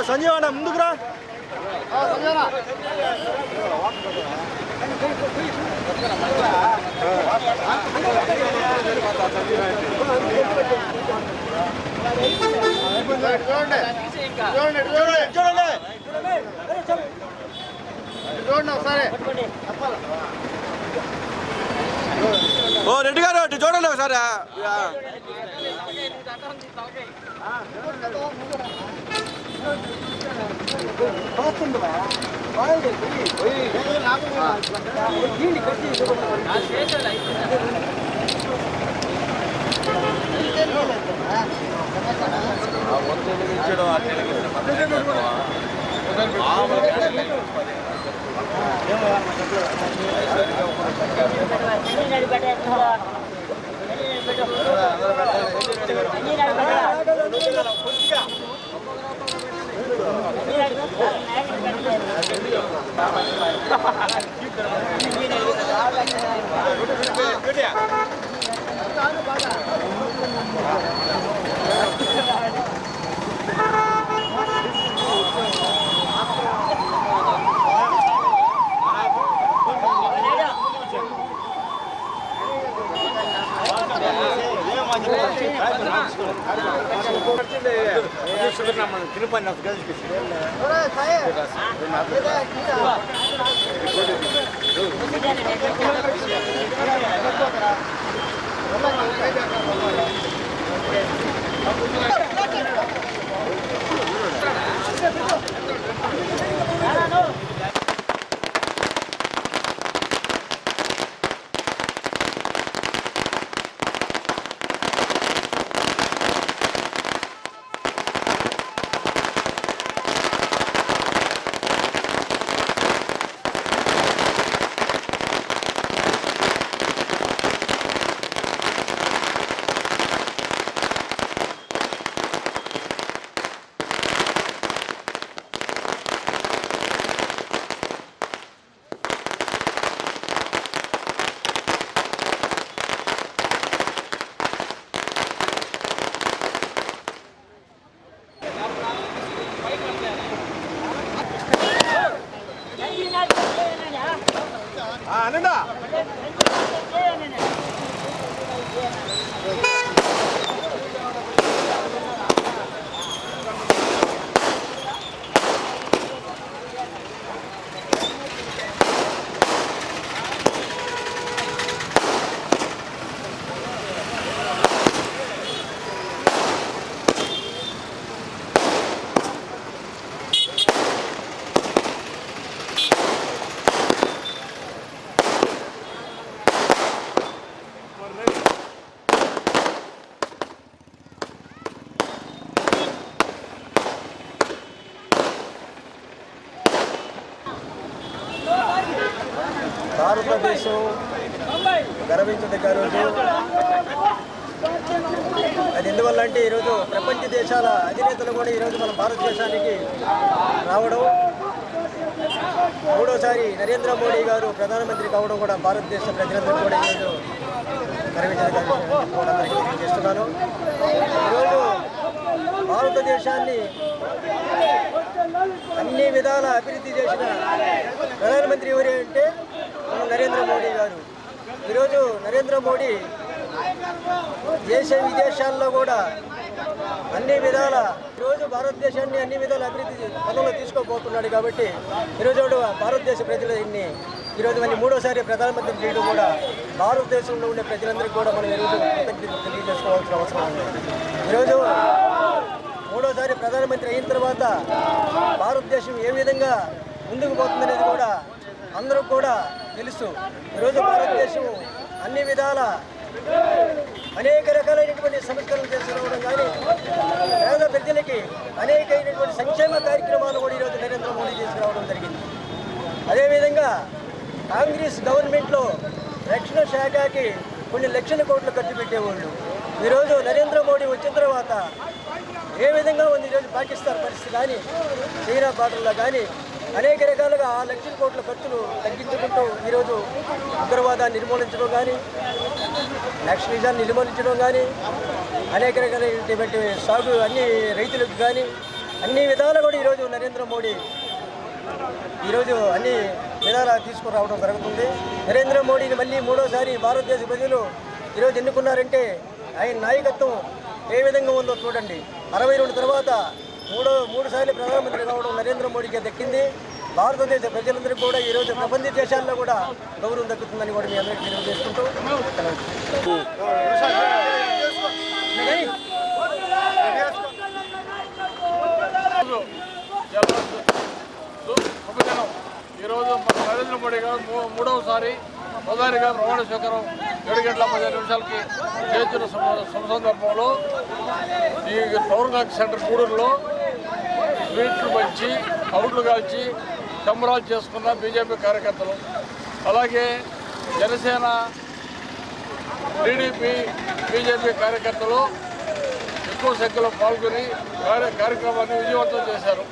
సంజీవన ముందుకురా. చూడండి ఒకసారి. ఓ రెడ్డి గారు అటు చూడండి ఒకసారి. అనండా భారతదేశం గర్వించదగ్గ రోజు. అది ఎందువల్ల అంటే ఈరోజు ప్రపంచ దేశాల అధినేతలు కూడా ఈరోజు మన భారతదేశానికి రావడం, మూడోసారి నరేంద్ర మోడీ గారు ప్రధానమంత్రి కావడం కూడా భారతదేశ ప్రజలందరూ కూడా ఈరోజు గర్వించదగ్గ అందరికీ తెలియజేస్తున్నాను. ఈరోజు భారతదేశాన్ని అన్ని విధాల అభివృద్ధి చేసిన ప్రధానమంత్రి ఎవరు అంటే నరేంద్ర మోడీ గారు. ఈరోజు నరేంద్ర మోడీ దేశ విదేశాల్లో కూడా అన్ని విధాల ఈరోజు భారతదేశాన్ని అన్ని విధాల అభివృద్ధి పనులు తీసుకోబోతున్నాడు. కాబట్టి ఈరోజు భారతదేశ ప్రజలని ఈరోజు మళ్ళీ మూడోసారి ప్రధానమంత్రి చేయడం కూడా భారతదేశంలో ఉండే ప్రజలందరికీ కూడా మనం ఈరోజు కృతజ్ఞతలు తెలియజేసుకోవాల్సిన అవసరం ఉంది. ఈరోజు మూడోసారి ప్రధానమంత్రి అయిన తర్వాత భారతదేశం ఏ విధంగా ముందుకు పోతుందనేది కూడా అందరూ కూడా తెలుసు. ఈరోజు భారతదేశం అన్ని విధాల అనేక రకాలైనటువంటి సంస్కరణలు తీసుకురావడం కానీ పేద ప్రజలకి అనేకమైనటువంటి సంక్షేమ కార్యక్రమాలు కూడా ఈరోజు నరేంద్ర మోడీ తీసుకురావడం జరిగింది. అదేవిధంగా కాంగ్రెస్ గవర్నమెంట్లో రక్షణ శాఖకి కొన్ని లక్షల కోట్లు ఖర్చు పెట్టేవాళ్ళు. ఈరోజు నరేంద్ర మోడీ వచ్చిన తర్వాత ఏ విధంగా ఉంది ఈరోజు పాకిస్తాన్ పరిస్థితి కానీ, చైనా బార్డర్లో కానీ అనేక రకాలుగా ఆ లక్షల కోట్ల ఖర్చులు తగ్గించుకుంటూ ఈరోజు ఉగ్రవాదాన్ని నిర్మూలించడం కానీ, నక్సలిజాన్ని నిర్మూలించడం కానీ, అనేక రకాలైనటువంటి సాగు అన్ని రైతులకు కానీ అన్ని విధాలు కూడా ఈరోజు నరేంద్ర మోడీ ఈరోజు అన్ని విధాలా తీసుకురావడం జరుగుతుంది. నరేంద్ర మోడీని మళ్ళీ మూడోసారి భారతదేశ ప్రజలు ఈరోజు ఎన్నుకున్నారంటే ఆయన నాయకత్వం ఏ విధంగా ఉందో చూడండి. 62 తర్వాత మూడు సార్లు ప్రధానమంత్రి కావడం నరేంద్ర మోడీకి దక్కింది. భారతదేశ ప్రజలందరికీ కూడా ఈరోజు ప్రపంచ దేశాల్లో కూడా గౌరవం దక్కుతుందని కూడా మీ అందరికీ తెలియజేసుకుంటూ శుభదినం. ఈరోజు మన నరేంద్ర మోడీ గారు మూడవసారి ప్రధానిగా ప్రమాణ స్వీకారం 7:15 చేసిన సందర్భంలో ఈ పవర్ కాక్ సెంటర్ గూడూరులో స్వీట్లు పంచి అవుట్లు కాల్చి సంబరాలు చేసుకున్న బీజేపీ కార్యకర్తలు, అలాగే జనసేన, టీడీపీ, బీజేపీ కార్యకర్తలు ఎక్కువ సంఖ్యలో పాల్గొని కార్యక్రమాన్ని విజయవంతం చేశారు.